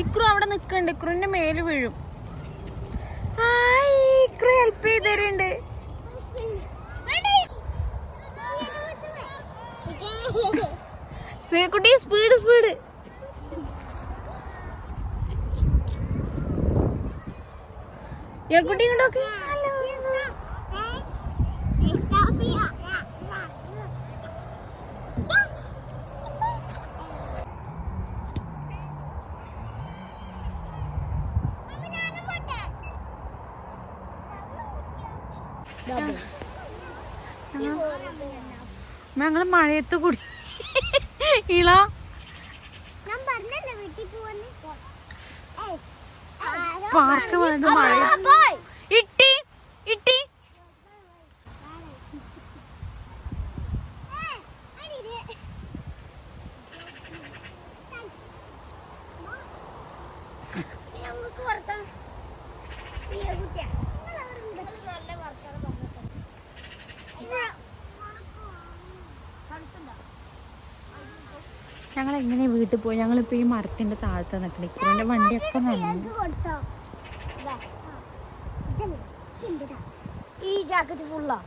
ഇക്രു അവിടെ നിക്കണ്ട്. ഇക്രുവിന്റെ മേല് വീഴും. ഇക്രു ഹെൽപ്പ് ചെയ്ത് തരുന്നുണ്ട്. കുട്ടി സ്പീഡ് സ്പീഡ്. കുട്ടി കൊണ്ടോക്കെ ഞങ്ങള് മഴയത്ത് കൂടി ഇള പാർക്ക് വന്നിട്ട് മഴ ഇട്ടി ഇട്ടി. ഞങ്ങൾ എങ്ങനെ വീട്ടിൽ പോയി? ഞങ്ങളിപ്പോ ഈ മരത്തിന്റെ താഴത്ത് നിൽക്കണ. ഇക്കൂറിന്റെ വണ്ടിയൊക്കെ നനഞ്ഞു. ഈ ജാക്കറ്റ് ഫുള്ളാ.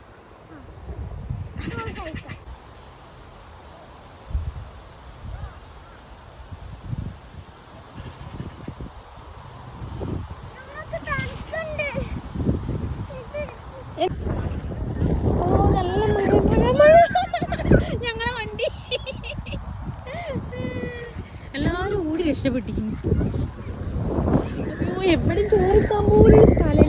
ഞങ്ങളെ വണ്ടി എല്ലാരും ഓടി രക്ഷപ്പെട്ടിരിക്കുന്നു. എവിടെയും ചോറിക്കാൻ പോലും സ്ഥലം